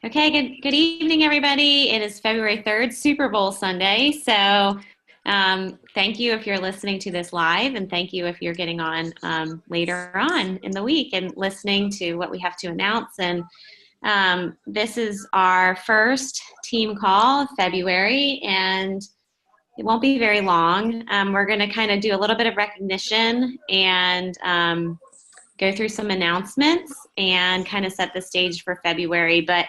Okay, good evening, everybody. It is February 3rd, Super Bowl Sunday. So thank you if you're listening to this live, and thank you if you're getting on later on in the week and listening to what we have to announce. And this is our first team call of February, and it won't be very long. We're going to kind of do a little bit of recognition and go through some announcements and kind of set the stage for February. But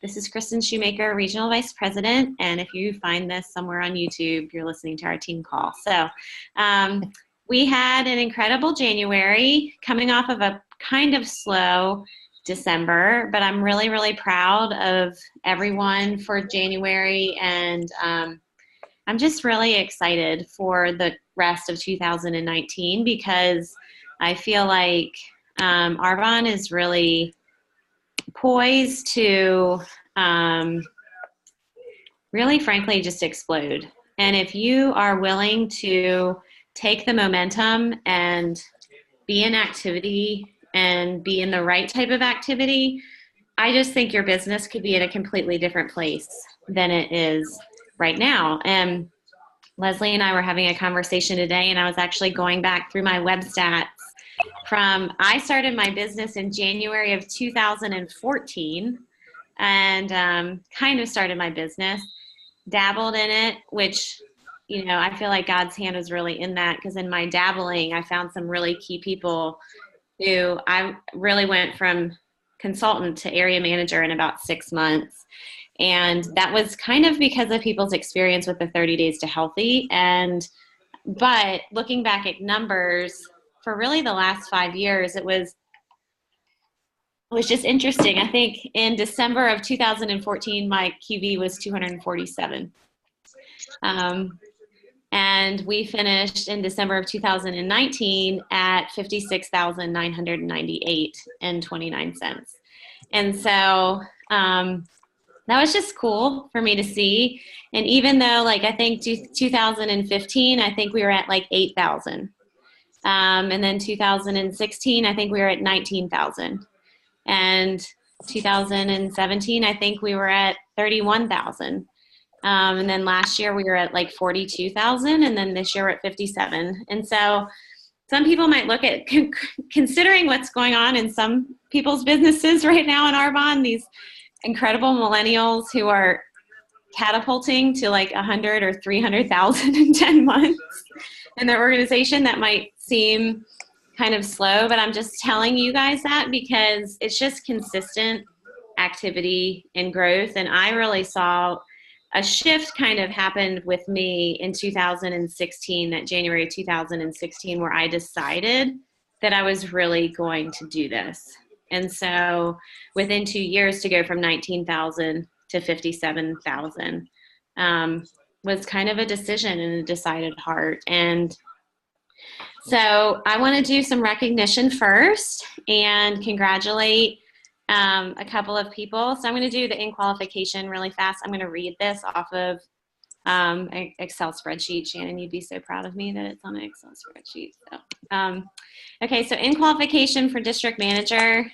this is Kristen Shoemaker, Regional Vice President, and if you find this somewhere on YouTube, you're listening to our team call. So we had an incredible January coming off of a kind of slow December, but I'm really, really proud of everyone for January, and I'm just really excited for the rest of 2019 because I feel like Arbonne is really poised to really, frankly, just explode. And if you are willing to take the momentum and be in activity and be in the right type of activity, I just think your business could be in a completely different place than it is right now. And Leslie and I were having a conversation today, and I was actually going back through my web stats I started my business in January of 2014 and kind of started my business, dabbled in it, which, I feel like God's hand was really in that because in my dabbling, I found some really key people who I really went from consultant to area manager in about 6 months. And that was kind of because of people's experience with the 30 Days to Healthy. But looking back at numbers, for really the last 5 years, it was just interesting. I think in December of 2014, my QV was 247. And we finished in December of 2019 at 56,998 and 29 cents. And so that was just cool for me to see. And even though, I think 2015, I think we were at 8,000. And then 2016, I think we were at 19,000. And 2017, I think we were at 31,000. And then last year we were at 42,000. And then this year we're at 57. And so some people might look at, considering what's going on in some people's businesses right now in Arbonne, these incredible millennials who are catapulting to 100 or 300,000 in 10 months in their organization, that might seem kind of slow, but I'm just telling you guys that because it's just consistent activity and growth. And I really saw a shift kind of happened with me in 2016, that January 2016, where I decided that I was really going to do this. And so within 2 years to go from 19,000 to 57,000 was kind of a decision and a decided heart. And so I want to do some recognition first and congratulate a couple of people. So I'm going to do the in qualification really fast. I'm going to read this off of an Excel spreadsheet. Shannon, you'd be so proud of me that it's on an Excel spreadsheet. So, okay, so in qualification for district manager,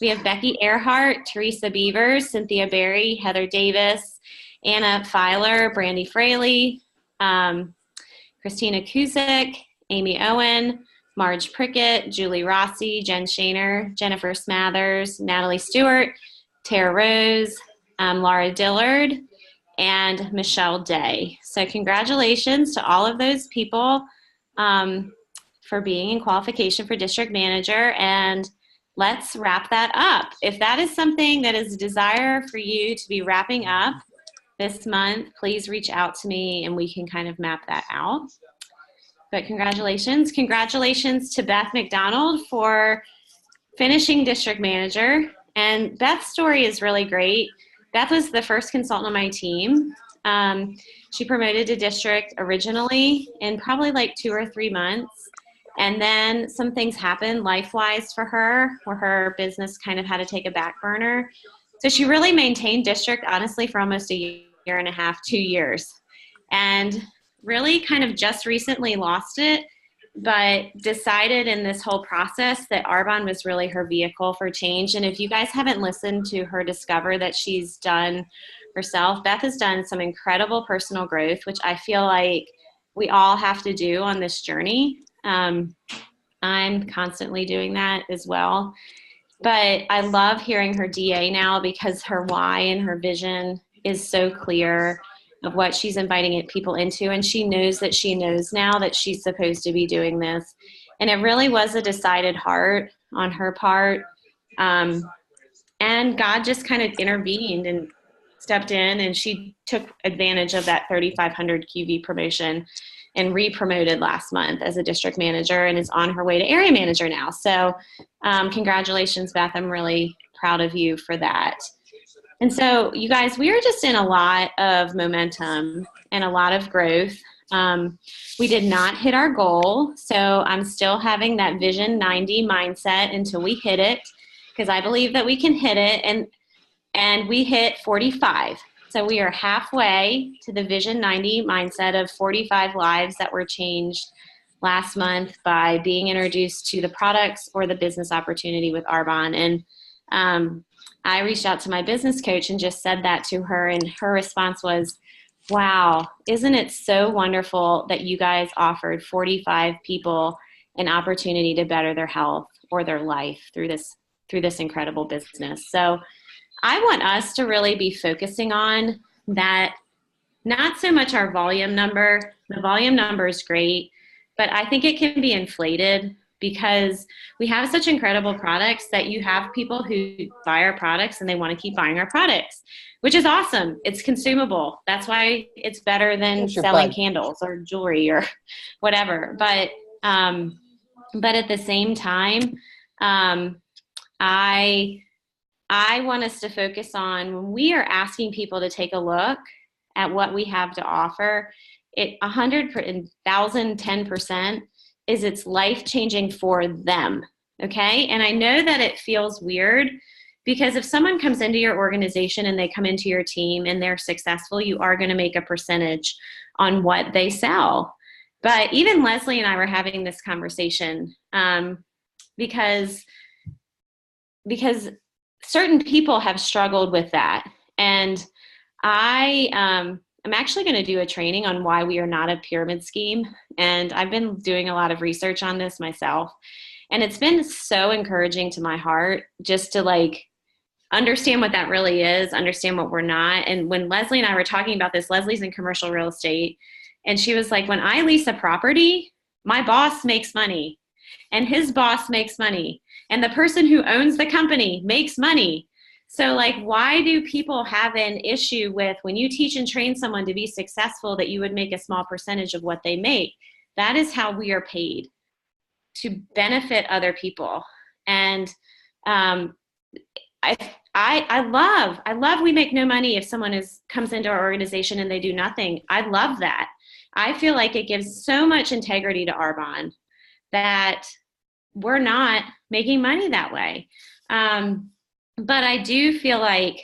we have Becky Earhart, Teresa Beavers, Cynthia Berry, Heather Davis, Anna Filer, Brandy Fraley, Christina Kuzik, Amy Owen, Marge Prickett, Julie Rossi, Jen Shaner, Jennifer Smathers, Natalie Stewart, Tara Rose, Laura Dillard, and Michelle Day. So congratulations to all of those people for being in qualification for district manager, and let's wrap that up. If that is something that is a desire for you to be wrapping up this month, please reach out to me and we can kind of map that out. But congratulations. Congratulations to Beth McDonald for finishing district manager. And Beth's story is really great. Beth was the first consultant on my team. She promoted to district originally in probably 2 or 3 months. And then some things happened life-wise for her, where her business kind of had to take a back burner. So she really maintained district, honestly, for almost a year and a half, 2 years. And really kind of just recently lost it but decided in this whole process that Arbonne was really her vehicle for change. And if you guys haven't listened to her discover that she's done herself, Beth has done some incredible personal growth, which I feel like we all have to do on this journey. I'm constantly doing that as well. But I love hearing her DA now because her why and her vision is so clear of what she's inviting people into. And she knows now that she's supposed to be doing this. And it really was a decided heart on her part. And God just kind of intervened and stepped in, and she took advantage of that 3,500 QV promotion and re-promoted last month as a district manager and is on her way to area manager now. So congratulations, Beth. I'm really proud of you for that. And so you guys, we are just in a lot of momentum and a lot of growth. We did not hit our goal. So I'm still having that Vision 90 mindset until we hit it, because I believe that we can hit it. And we hit 45. So we are halfway to the Vision 90 mindset of 45 lives that were changed last month by being introduced to the products or the business opportunity with Arbonne. And I reached out to my business coach and just said that to her, and her response was, wow, isn't it so wonderful that you guys offered 45 people an opportunity to better their health or their life through this incredible business. So I want us to really be focusing on that, not so much our volume number. The volume number is great, but I think it can be inflated because we have such incredible products that you have people who buy our products and they want to keep buying our products, which is awesome. It's consumable. That's why it's better than selling candles or jewelry or whatever. But at the same time, I want us to focus on when we are asking people to take a look at what we have to offer, 10% is it's life-changing for them, okay? And I know that it feels weird because if someone comes into your organization and they come into your team and they're successful, you are going to make a percentage on what they sell. But even Leslie and I were having this conversation because certain people have struggled with that. And I'm actually going to do a training on why we are not a pyramid scheme. And I've been doing a lot of research on this myself. And it's been so encouraging to my heart just to understand what that really is, understand what we're not. And when Leslie and I were talking about this, Leslie's in commercial real estate. And she was like, when I lease a property, my boss makes money and his boss makes money. And the person who owns the company makes money. So why do people have an issue with when you teach and train someone to be successful that you would make a small percentage of what they make? That is how we are paid, to benefit other people. And I love we make no money if someone comes into our organization and they do nothing. I love that. I feel like it gives so much integrity to Arbonne that we're not making money that way. But I do feel like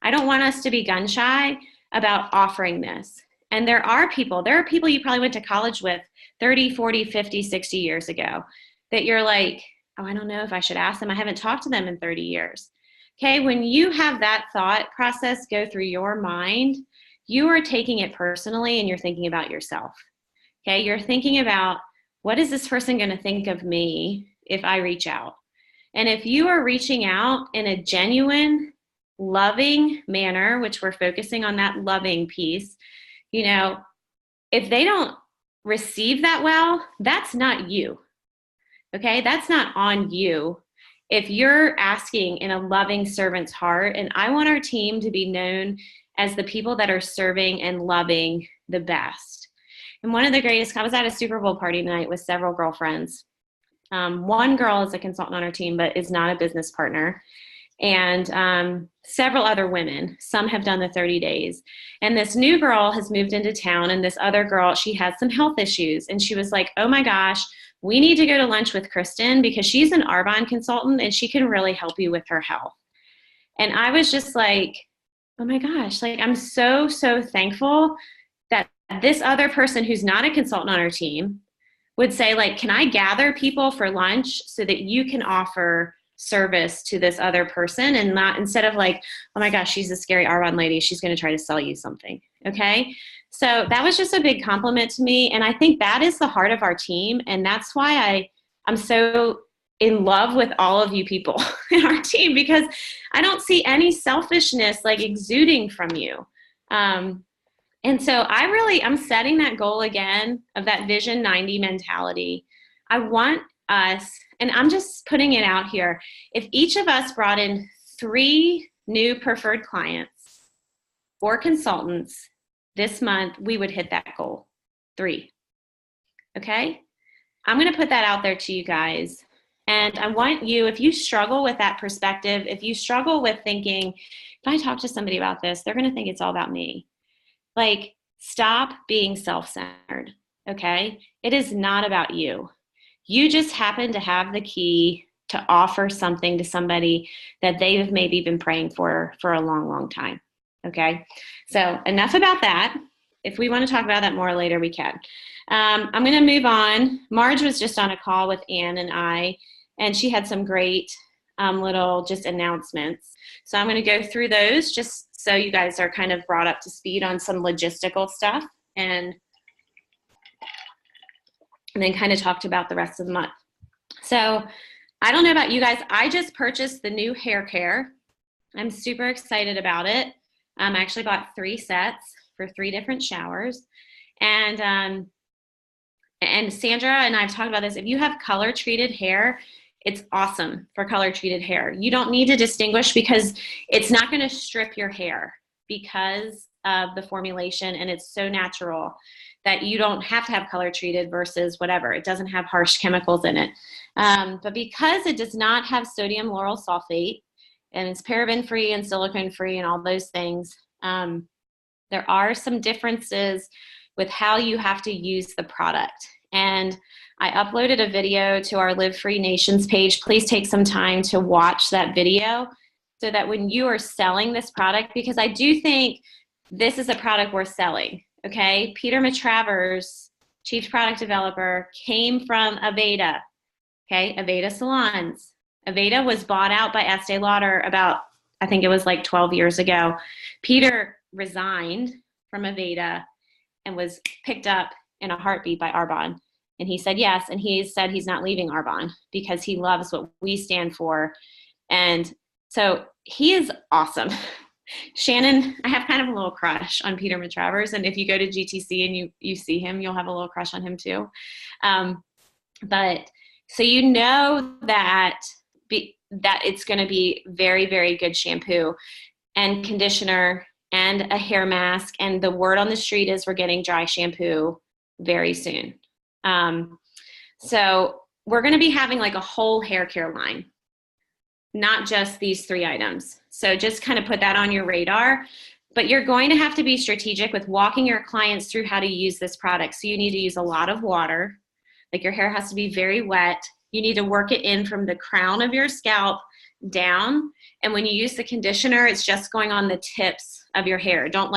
I don't want us to be gun shy about offering this. And there are people you probably went to college with 30, 40, 50, 60 years ago that you're like, oh, I don't know if I should ask them. I haven't talked to them in 30 years. Okay, when you have that thought process go through your mind, you are taking it personally and you're thinking about yourself. Okay, you're thinking about, what is this person going to think of me if I reach out? And if you are reaching out in a genuine, loving manner, which we're focusing on that loving piece, if they don't receive that well, that's not you. Okay, that's not on you. If you're asking in a loving servant's heart, and I want our team to be known as the people that are serving and loving the best. And one of the greatest, I was at a Super Bowl party tonight with several girlfriends. One girl is a consultant on our team, but is not a business partner. And several other women, some have done the 30 days. And this new girl has moved into town, and this other girl, she has some health issues. And she was like, oh my gosh, we need to go to lunch with Kristen because she's an Arbonne consultant and she can really help you with her health. And I was just like, oh my gosh, I'm so, so thankful that this other person who's not a consultant on our team would say, like, can I gather people for lunch so that you can offer service to this other person, and not, instead of like, oh my gosh, she's a scary Arbonne lady, she's going to try to sell you something. Okay. So that was just a big compliment to me. And I think that is the heart of our team. And that's why I'm so in love with all of you people in our team, because I don't see any selfishness like exuding from you. And so I'm setting that goal again of that Vision 90 mentality. I want us, and I'm just putting it out here, if each of us brought in 3 new preferred clients or consultants this month, we would hit that goal. 3. Okay? I'm going to put that out there to you guys. And I want you, if you struggle with that perspective, if you struggle with thinking, if I talk to somebody about this, they're going to think it's all about me. Like, stop being self-centered, okay? It is not about you. You just happen to have the key to offer something to somebody that they've maybe been praying for a long, long time, okay? So enough about that. If we want to talk about that more later, we can. I'm going to move on. Marge was just on a call with Ann and I, and she had some great little just announcements. So I'm going to go through those just so you guys are kind of brought up to speed on some logistical stuff, and then kind of talked about the rest of the month. So I don't know about you guys. I just purchased the new hair care. I'm super excited about it. I actually bought 3 sets for 3 different showers. And Sandra and I've talked about this. If you have color treated hair, it's awesome for color treated hair. You don't need to distinguish, because it's not going to strip your hair because of the formulation, and it's so natural that you don't have to have color treated versus whatever. It doesn't have harsh chemicals in it. But because it does not have sodium lauryl sulfate, and it's paraben free and silicone free and all those things, there are some differences with how you have to use the product. And I uploaded a video to our Live Free Nations page. Please take some time to watch that video so that when you are selling this product, because I do think this is a product worth selling, okay? Peter Matravers, Chief Product Developer, came from Aveda, okay? Aveda Salons. Aveda was bought out by Estee Lauder about, I think it was like 12 years ago. Peter resigned from Aveda and was picked up in a heartbeat by Arbonne. And he said yes, and he said he's not leaving Arbonne because he loves what we stand for. And so he is awesome. Shannon, I have kind of a little crush on Peter Matravers, and if you go to GTC and you see him, you'll have a little crush on him too. But so you know that it's going to be very, very good shampoo and conditioner and a hair mask, and the word on the street is we're getting dry shampoo very soon. So we're going to be having like a whole hair care line, not just these 3 items. So just kind of put that on your radar, but you're going to have to be strategic with walking your clients through how to use this product. So you need to use a lot of water. Like, your hair has to be very wet. You need to work it in from the crown of your scalp down. And when you use the conditioner, it's just going on the tips of your hair. Don't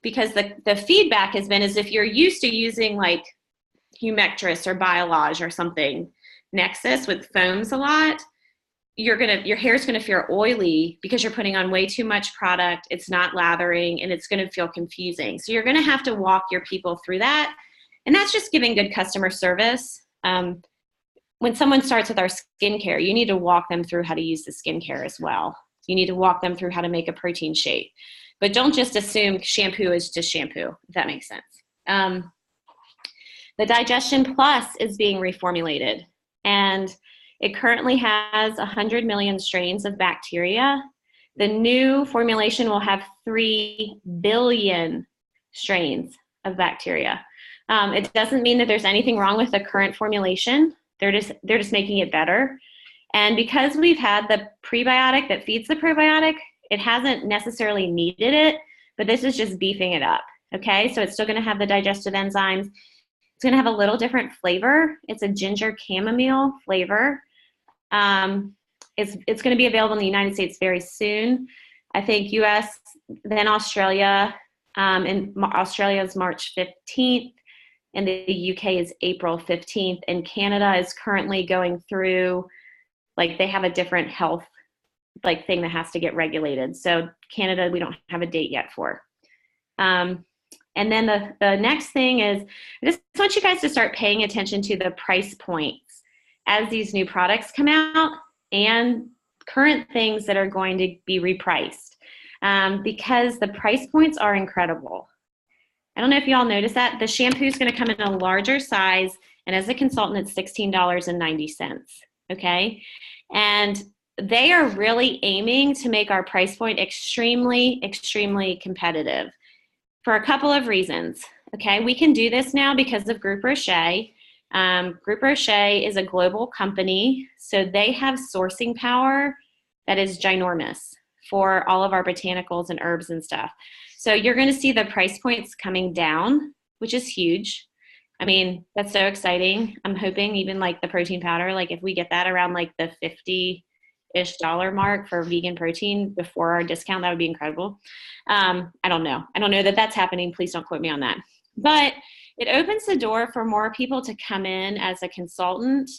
because the feedback has been, is if you're used to using like Humectress or Biolage or something, Nexus with foams a lot, your hair is going to feel oily because you're putting on way too much product. It's not lathering, and it's going to feel confusing. So you're going to have to walk your people through that. And that's just giving good customer service. When someone starts with our skincare, you need to walk them through how to use the skincare as well. You need to walk them through how to make a protein shake. But don't just assume shampoo is just shampoo, if that makes sense. The Digestion Plus is being reformulated, and it currently has 100 million strains of bacteria. The new formulation will have 3 billion strains of bacteria. It doesn't mean that there's anything wrong with the current formulation. They're just making it better. And because we've had the prebiotic that feeds the probiotic, it hasn't necessarily needed it, but this is just beefing it up, okay? So it's still gonna have the digestive enzymes. It's gonna have a little different flavor. It's a ginger chamomile flavor. It's gonna be available in the United States very soon. I think US, then Australia, and Australia is March 15th. and the UK is April 15th, and Canada is currently going through, like, they have a different health like thing that has to get regulated. So Canada, we don't have a date yet for. And then the next thing is, I just want you guys to start paying attention to the price points as these new products come out and current things that are going to be repriced, because the price points are incredible. I don't know if you all noticed that. The shampoo is going to come in a larger size, and as a consultant, it's $16.90, okay? And they are really aiming to make our price point extremely, extremely competitive for a couple of reasons, okay? We can do this now because of Groupe Rocher. Groupe Rocher is a global company, so they have sourcing power that is ginormous for all of our botanicals and herbs and stuff. So you're going to see the price points coming down, which is huge. I mean, that's so exciting. I'm hoping even like the protein powder, like if we get that around like the $50-ish mark for vegan protein before our discount, that would be incredible. I don't know. I don't know that that's happening. Please don't quote me on that. But it opens the door for more people to come in as a consultant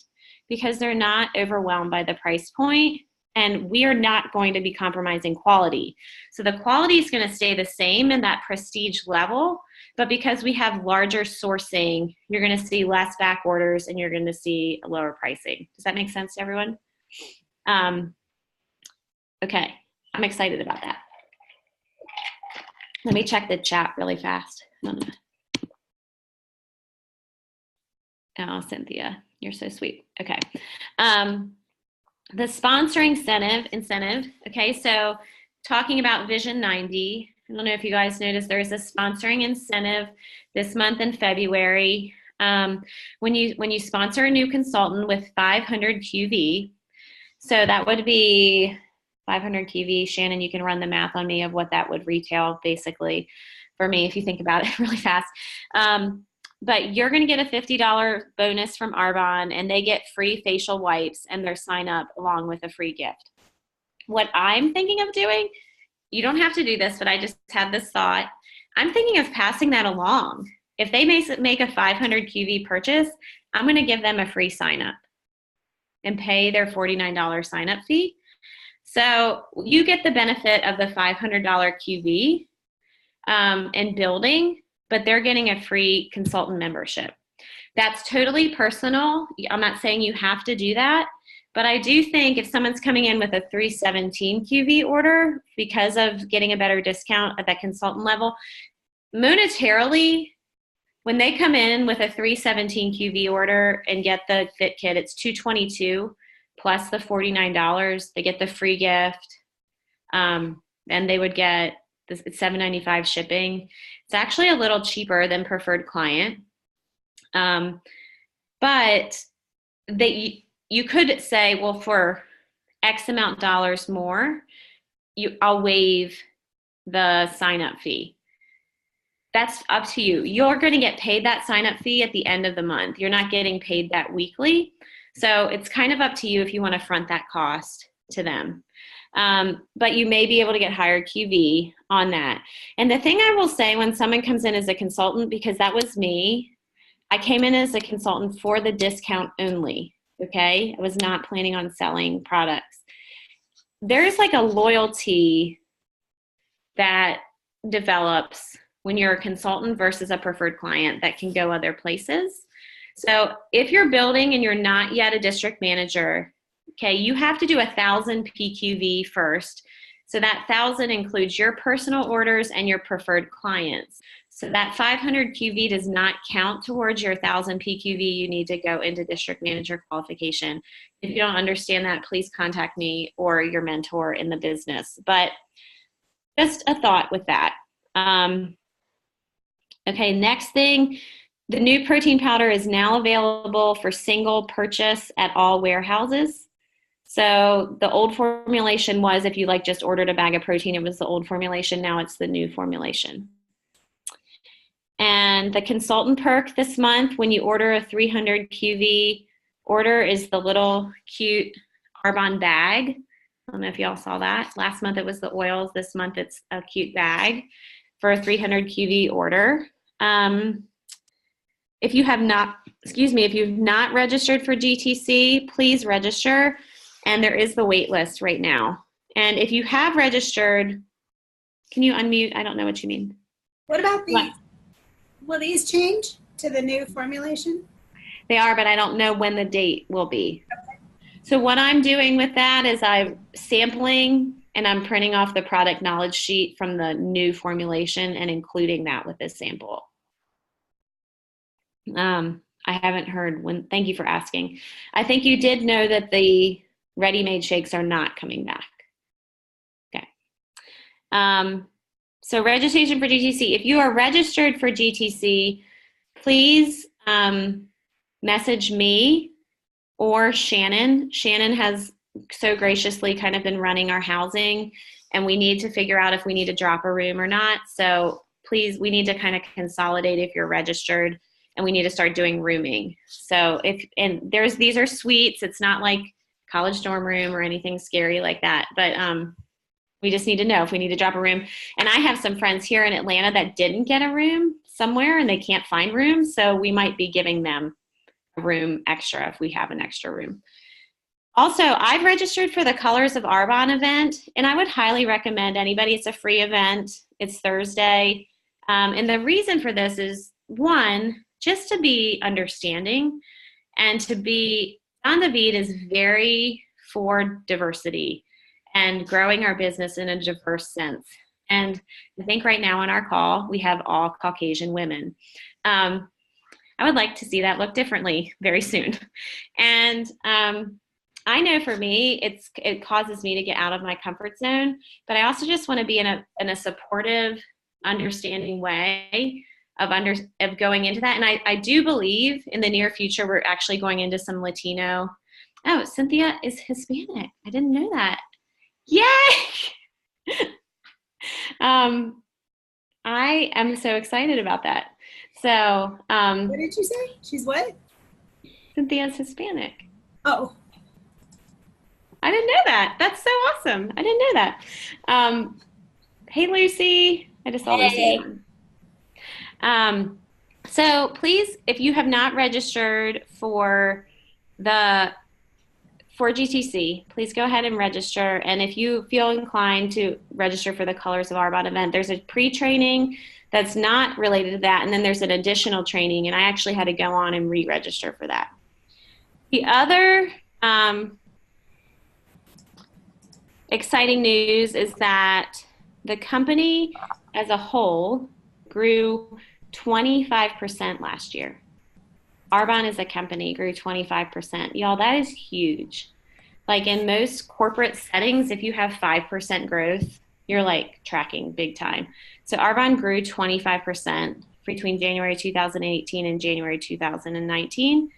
because they're not overwhelmed by the price point. And we are not going to be compromising quality. So the quality is going to stay the same in that prestige level, but because we have larger sourcing, you're going to see less back orders and you're going to see lower pricing. Does that make sense to everyone? Okay, I'm excited about that. Let me check the chat really fast. Oh, Cynthia, you're so sweet. Okay. The sponsoring incentive, okay, so talking about Vision 90, I don't know if you guys noticed, there's a sponsoring incentive this month in February. When you sponsor a new consultant with 500 QV, so that would be 500 QV, Shannon, you can run the math on me of what that would retail basically for me if you think about it really fast. But you're going to get a $50 bonus from Arbonne, and they get free facial wipes and their sign up along with a free gift. What I'm thinking of doing, you don't have to do this, but I just had this thought. I'm thinking of passing that along. If they make a 500 QV purchase, I'm going to give them a free sign up and pay their $49 sign up fee. So you get the benefit of the $500 QV and building, but they're getting a free consultant membership. That's totally personal. I'm not saying you have to do that, but I do think if someone's coming in with a 317 QV order because of getting a better discount at that consultant level, monetarily, when they come in with a 317 QV order and get the fit kit, it's $222 plus the $49. They get the free gift, and they would get it's $7.95 shipping. It's actually a little cheaper than Preferred Client. But you could say, well, for X amount dollars more, I'll waive the sign-up fee. That's up to you. You're going to get paid that sign-up fee at the end of the month. You're not getting paid that weekly. So it's kind of up to you if you want to front that cost to them. But you may be able to get higher QV on that. And the thing I will say when someone comes in as a consultant, because that was me, I came in as a consultant for the discount only, okay? I was not planning on selling products. There's like a loyalty that develops when you're a consultant versus a preferred client that can go other places. So if you're building and you're not yet a district manager, okay, you have to do 1,000 PQV first. So that 1,000 includes your personal orders and your preferred clients. So that 500 QV does not count towards your 1,000 PQV. You need to go into district manager qualification. If you don't understand that, please contact me or your mentor in the business. But just a thought with that. Okay, next thing, the new protein powder is now available for single purchase at all warehouses. So the old formulation was if you like just ordered a bag of protein, it was the old formulation. Now it's the new formulation. And the consultant perk this month, when you order a 300 QV order, is the little cute Arbonne bag. I don't know if y'all saw that. Last month it was the oils. This month it's a cute bag for a 300 QV order. if you have not, if you've not registered for GTC, please register. And there is the wait list right now. And if you have registered, can you unmute? I don't know what you mean. What about will these change to the new formulation? They are, but I don't know when the date will be. So what I'm doing with that is I'm sampling and I'm printing off the product knowledge sheet from the new formulation and including that with this sample. I haven't heard when, thank you for asking. I think you did know that the ready-made shakes are not coming back. Okay. So registration for GTC. If you are registered for GTC, please message me or Shannon. Shannon has so graciously kind of been running our housing, and we need to figure out if we need to drop a room or not. So please, we need to kind of consolidate if you're registered, and we need to start doing rooming. So these are suites. It's not like college dorm room or anything scary like that. But we just need to know if we need to drop a room. And I have some friends here in Atlanta that didn't get a room somewhere and they can't find rooms. So we might be giving them a room extra if we have an extra room. Also, I've registered for the Colors of Arbonne event, and I would highly recommend anybody. It's a free event. It's Thursday. And the reason for this is, one, just to be understanding and to be, Don David is very for diversity and growing our business in a diverse sense. And I think right now on our call, we have all Caucasian women. I would like to see that look differently very soon. And I know for me, it causes me to get out of my comfort zone, but I also just want to be in a supportive, understanding way of going into that. And I do believe in the near future, we're actually going into some Latino. Oh, Cynthia is Hispanic. I didn't know that. Yay! I am so excited about that. So, what did you say? She's what? Cynthia's Hispanic. Oh. I didn't know that. That's so awesome. I didn't know that. Hey, Lucy. I just saw Lucy. So please, if you have not registered for GTC, please go ahead and register. And if you feel inclined to register for the Colors of Arbonne event, there's a pre-training that's not related to that. And then there's an additional training. And I actually had to go on and re-register for that. The other exciting news is that the company as a whole grew 25% last year. Arbonne as a company grew 25%. Y'all, that is huge. Like in most corporate settings, if you have 5% growth, you're like tracking big time. So Arbonne grew 25% between January 2018 and January 2019.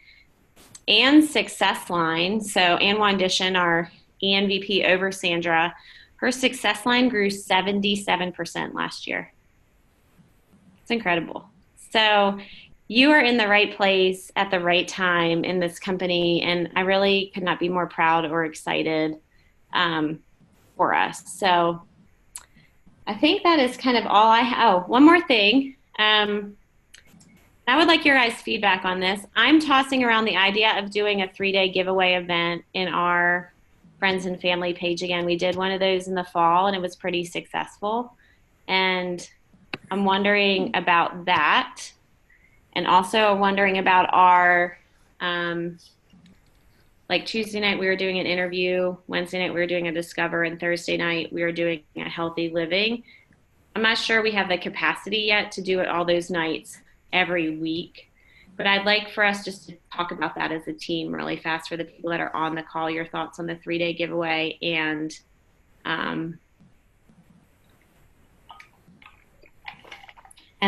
And Success Line, so Ann Wandishan, our ENVP over Sandra, her Success Line grew 77% last year. It's incredible. So you are in the right place at the right time in this company, and I really could not be more proud or excited for us. So I think that is kind of all I have. Oh, one more thing. I would like your guys' feedback on this. I'm tossing around the idea of doing a 3-day giveaway event in our friends and family page again. We did one of those in the fall, and it was pretty successful. And I'm wondering about that. And also wondering about our, like Tuesday night, we were doing an interview. Wednesday night, we were doing a Discover. And Thursday night, we were doing a Healthy Living. I'm not sure we have the capacity yet to do it all those nights every week. But I'd like for us just to talk about that as a team really fast for the people that are on the call, your thoughts on the 3-day giveaway and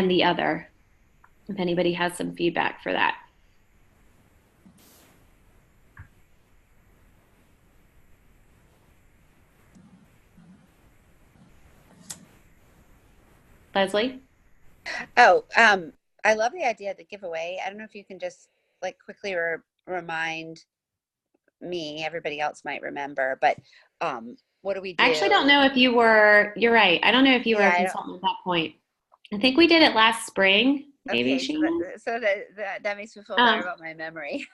the other, if anybody has some feedback for that. Leslie? Oh, I love the idea of the giveaway. I don't know if you can just like quickly remind me, everybody else might remember, but what do we do? I actually don't know if you were, you're right. I don't know if you were a consultant at that point. I think we did it last spring. maybe, Okay, Shannon? so that makes me feel Um, better about my memory.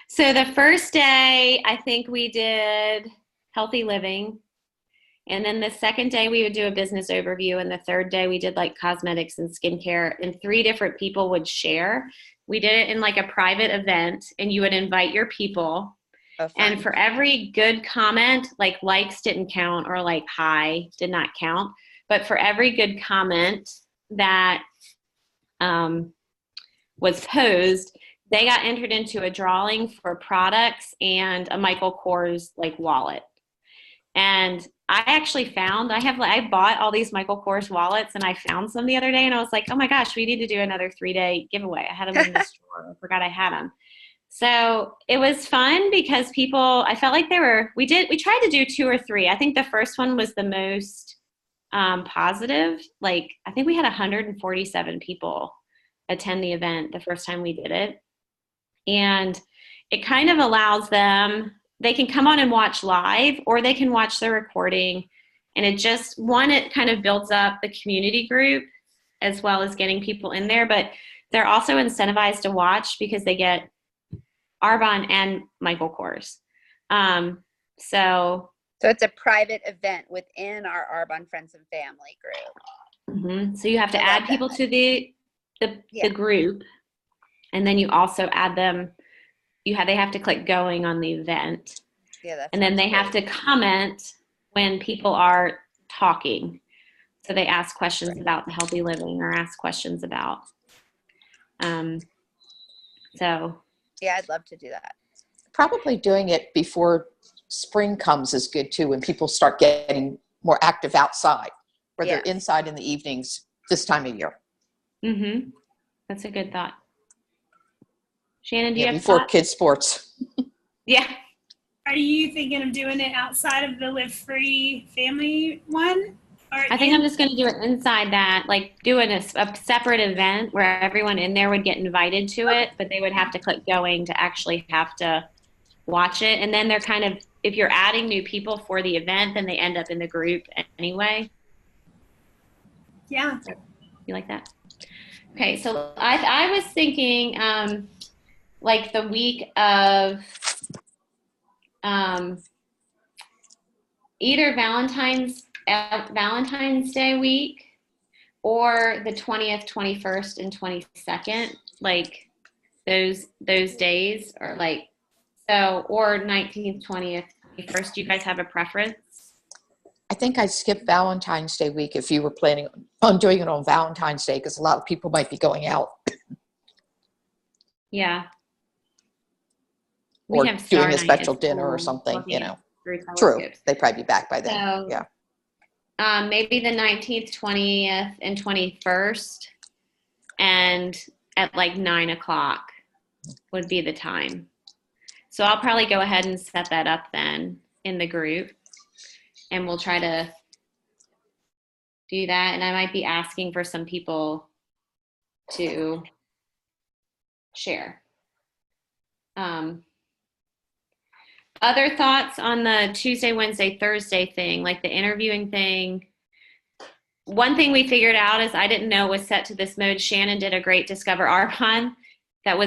So the first day, I think we did healthy living. And then the second day, we would do a business overview. And the third day, we did like cosmetics and skincare. And 3 different people would share. We did it in like a private event, and you would invite your people. Oh, And fun. for every good comment, like likes didn't count or like hi did not count. But for every good comment that was posed, they got entered into a drawing for products and a Michael Kors like wallet. And I actually found I bought all these Michael Kors wallets, and I found some the other day, and I was like, oh my gosh, we need to do another 3-day giveaway. I had them in this drawer. I forgot I had them. So it was fun because I felt like we tried to do 2 or 3. I think the first one was the most positive. Like, I think we had 147 people attend the event the first time we did it. And it kind of allows them, they can come on and watch live, or they can watch the recording. And it kind of builds up the community group as well as getting people in there. But they're also incentivized to watch because they get Arbonne and Michael Kors. So it's a private event within our Arbonne Friends and Family group. So you have to add people to the group, and then you also add them. They have to click going on the event. Yeah, and then they have to comment when people are talking. So they ask questions about the healthy living or ask questions about. So. Yeah, I'd love to do that. Probably doing it before spring comes is good too, when people start getting more active outside, where they're inside in the evenings this time of year. Mm-hmm. That's a good thought. Shannon, do you have before thoughts? kids sports? Yeah. Are you thinking of doing it outside of the Live Free family one? I think I'm just going to do it inside that, like doing a separate event where everyone in there would get invited to it, but they would have to click going to actually have to watch it. And then they're kind of, if you're adding new people for the event, then they end up in the group anyway. Yeah. You like that? Okay, so I was thinking like the week of either Valentine's Day week or the 20th, 21st, and 22nd, like those days, or like, so, or 19th, 20th, 21st. Do you guys have a preference? I think I'd skip Valentine's Day week if you were planning on doing it on Valentine's Day, because a lot of people might be going out. Yeah. Or have doing Star a Night special at dinner or school, something, looking through True. telescopes. They'd probably be back by then. So, yeah. Maybe the 19th, 20th, and 21st, and at like 9 o'clock would be the time. So I'll probably go ahead and set that up then in the group, and we'll try to do that. And I might be asking for some people to share. Other thoughts on the Tuesday, Wednesday, Thursday thing, like the interviewing thing? One thing we figured out is I didn't know was set to this mode. Shannon did a great Discover Arbonne that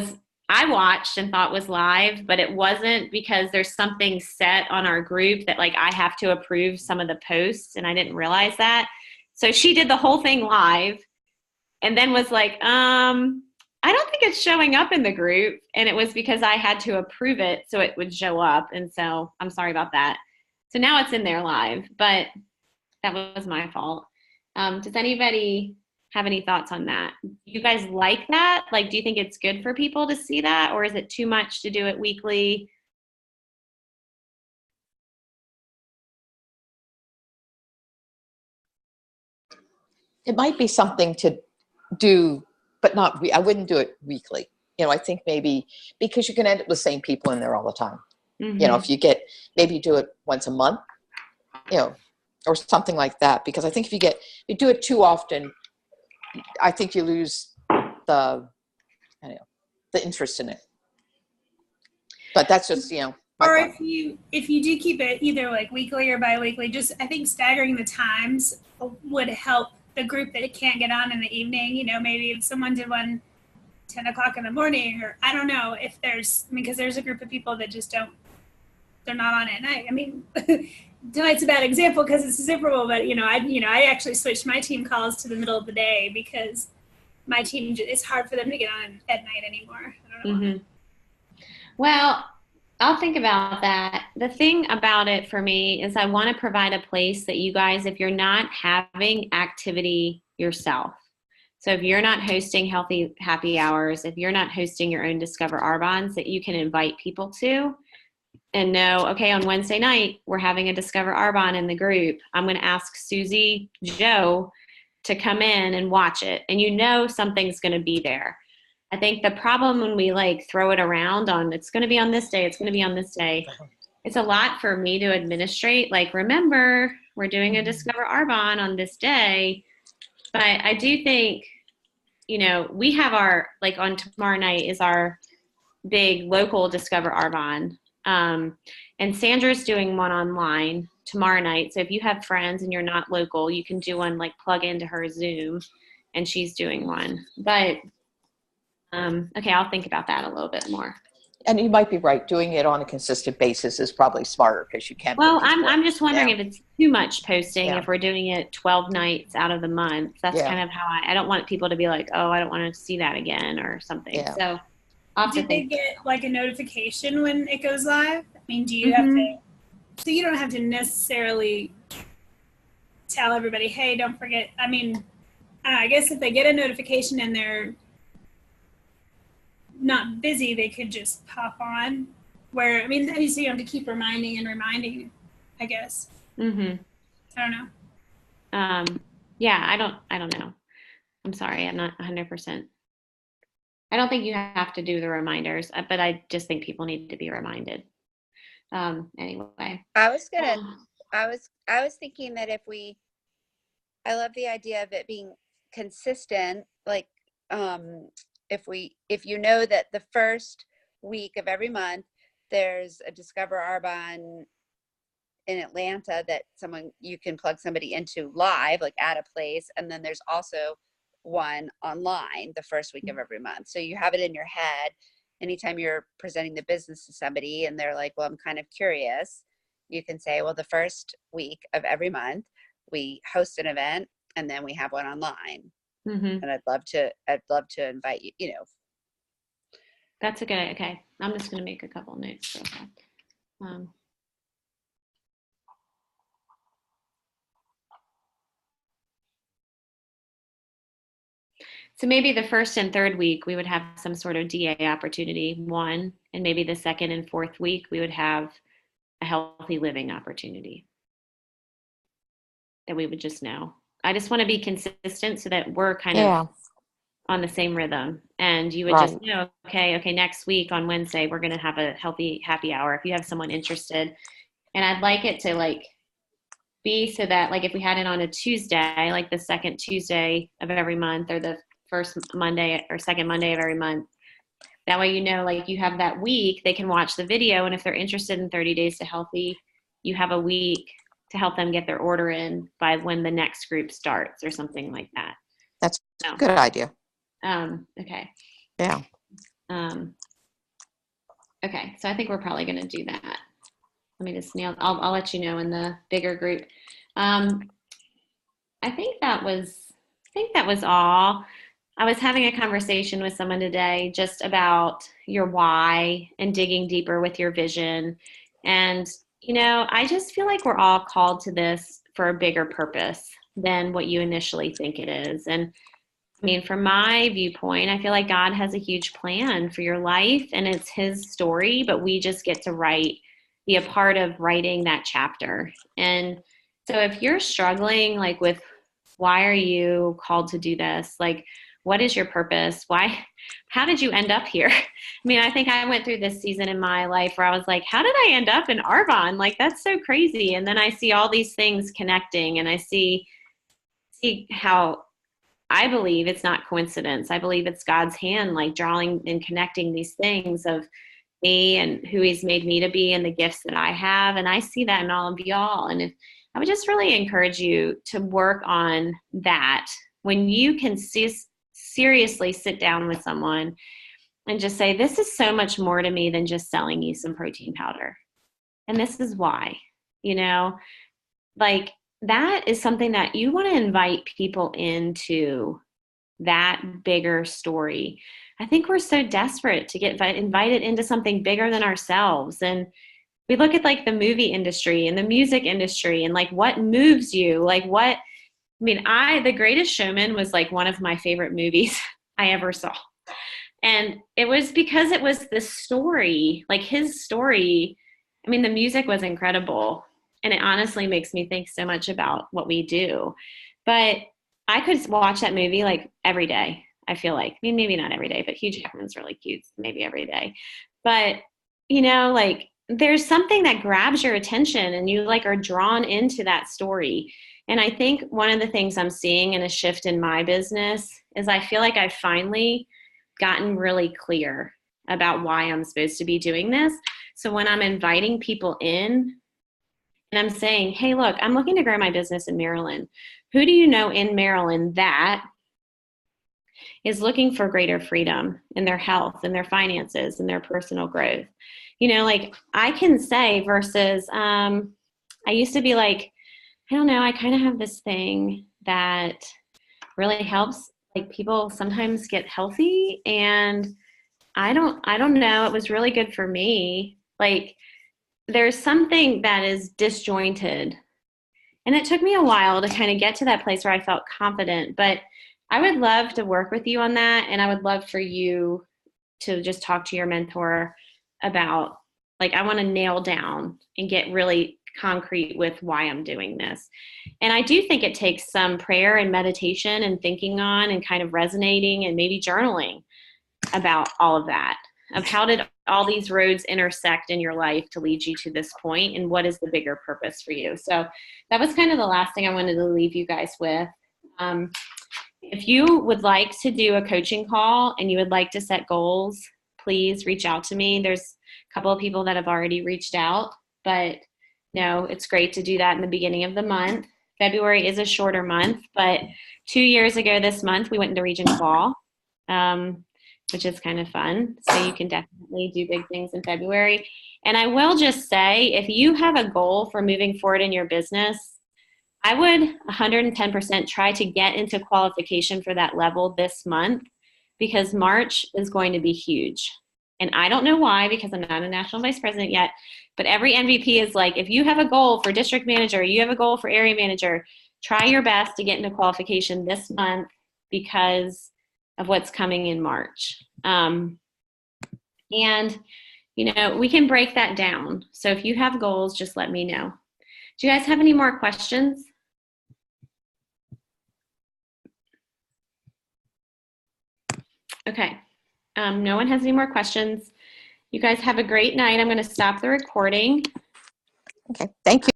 I watched and thought was live, but it wasn't, because there's something set on our group that like I have to approve some of the posts, and I didn't realize that. So she did the whole thing live and then was like, I don't think it's showing up in the group. And it was because I had to approve it so it would show up. And so I'm sorry about that. So now it's in there live, but that was my fault. Does anybody have any thoughts on that? Do you guys like that? Like, do you think it's good for people to see that, or is it too much to do it weekly? It might be something to do, but I wouldn't do it weekly. I think maybe because you can end up with the same people in there all the time. Mm-hmm. If you maybe do it once a month, or something like that. Because I think if you do it too often, I think you lose the interest in it. But that's just, Or if you do keep it either like weekly or bi-weekly, just I think staggering the times would help the group that can't get on in the evening, maybe if someone did one 10 o'clock in the morning, or I don't know if because there's a group of people that just they're not on at night. I mean, tonight's a bad example because it's a Super Bowl, but I actually switched my team calls to the middle of the day because my team, it's hard for them to get on at night anymore. I don't know. Mm-hmm. Well, I'll think about that. The thing about it for me is I want to provide a place that you guys, if you're not having activity yourself, so if you're not hosting healthy happy hours, if you're not hosting your own Discover Arbonnes, that you can invite people to and know, okay, on Wednesday night, we're having a Discover Arbonne in the group. I'm going to ask Susie Joe to come in and watch it. And something's going to be there. I think the problem when we throw it around on, it's going to be on this day, it's going to be on this day. It's a lot for me to administrate. Remember, we're doing a Discover Arbonne on this day. But I do think, we have our, on tomorrow night is our big local Discover Arbonne. And Sandra's doing one online tomorrow night. So if you have friends and you're not local, you can do one, plug into her Zoom, and she's doing one. But, okay, I'll think about that a little bit more. And you might be right. Doing it on a consistent basis is probably smarter because you can't. Well, I'm just wondering if it's too much posting, if we're doing it 12 nights out of the month. That's kind of how I don't want people to be like, oh, I don't want to see that again or something. Yeah. So I'll have to think. Did they get a notification when it goes live? I mean, do you have to, so you don't have to necessarily tell everybody, hey, don't forget. I mean, I guess if they get a notification and they're not busy, they could just pop on. Where, I mean, obviously you have to keep reminding, I guess. Mm-hmm. I don't know. Yeah, I don't know. I'm sorry. I'm not 100%. I don't think you have to do the reminders, but I just think people need to be reminded. Anyway. I was thinking that I love the idea of it being consistent, if you know that the first week of every month there's a Discover Arbonne in Atlanta that you can plug somebody into live, at a place, and then there's also one online the first week of every month. So you have it in your head anytime you're presenting the business to somebody and they're like, well, I'm kind of curious, you can say, well, the first week of every month we host an event and then we have one online. Mm-hmm. And I'd love to invite you, That's a good idea. Okay. I'm just going to make a couple notes real quick. So maybe the first and third week we would have some sort of DA opportunity, one, and maybe the second and fourth week we would have a healthy living opportunity that we would just know. I just want to be consistent so that we're kind of on the same rhythm, and you would just know, okay, next week on Wednesday, we're going to have a healthy happy hour. If you have someone interested, and I'd like it to be so that if we had it on a Tuesday, the second Tuesday of every month or the first Monday or second Monday of every month, that way, you have that week, they can watch the video. And if they're interested in 30 Days to Healthy, you have a week to help them get their order in by when the next group starts or something like that. That's a good idea. Okay. Yeah. Okay. So I think we're probably going to do that. Let me just I'll let you know in the bigger group. I think that was all. I was having a conversation with someone today just about your why and digging deeper with your vision. And, I just feel like we're all called to this for a bigger purpose than what you initially think it is. And I mean, from my viewpoint, I feel like God has a huge plan for your life and it's his story, but we just get to be a part of writing that chapter. And so if you're struggling with, why are you called to do this? What is your purpose? How did you end up here? I mean, I think I went through this season in my life where I was like, how did I end up in Arbonne? That's so crazy. And then I see all these things connecting and I see how I believe it's not coincidence. I believe it's God's hand, drawing and connecting these things of me and who he's made me to be and the gifts that I have. And I see that in all of y'all. And if I would just really encourage you to work on that when you can seriously sit down with someone and just say, this is so much more to me than just selling you some protein powder. And this is why, like that is something that you want to invite people into, that bigger story. I think we're so desperate to get invited into something bigger than ourselves. And we look at like the movie industry and the music industry and like what moves you, like what, The Greatest Showman was like one of my favorite movies I ever saw. And it was because it was the story, like his story. The music was incredible. And it honestly makes me think so much about what we do. But I could watch that movie like every day, I feel like. Maybe not every day, but Hugh Jackman's really cute, maybe every day. But, like there's something that grabs your attention and you like are drawn into that story. And I think one of the things I'm seeing in a shift in my business is I feel like I've finally gotten really clear about why I'm supposed to be doing this. So when I'm inviting people in and I'm saying, hey, look, I'm looking to grow my business in Maryland. Who do you know in Maryland that is looking for greater freedom in their health and their finances and their personal growth? Like I can say versus I used to be like, I don't know, I kind of have this thing that really helps like people sometimes get healthy, and I don't know, it was really good for me. Like there's something that is disjointed. And it took me a while to kind of get to that place where I felt confident, but I would love to work with you on that. And I would love for you to just talk to your mentor about, like, I want to nail down and get really concrete with why I'm doing this. And I do think it takes some prayer and meditation and thinking on and kind of resonating and maybe journaling about all of that, of how did all these roads intersect in your life to lead you to this point, and what is the bigger purpose for you. So that was kind of the last thing I wanted to leave you guys with. If you would like to do a coaching call and you would like to set goals, please reach out to me. There's a couple of people that have already reached out, but it's great to do that in the beginning of the month. February is a shorter month, but 2 years ago this month, we went into Region Fall, which is kind of fun. So you can definitely do big things in February. And I will just say, if you have a goal for moving forward in your business, I would 110% try to get into qualification for that level this month, because March is going to be huge. And I don't know why, because I'm not a national vice president yet, but every MVP is like, if you have a goal for district manager, you have a goal for area manager, try your best to get into qualification this month because of what's coming in March. And, we can break that down. So if you have goals, just let me know. Do you guys have any more questions? Okay. No one has any more questions. You guys have a great night. I'm going to stop the recording. Okay, thank you.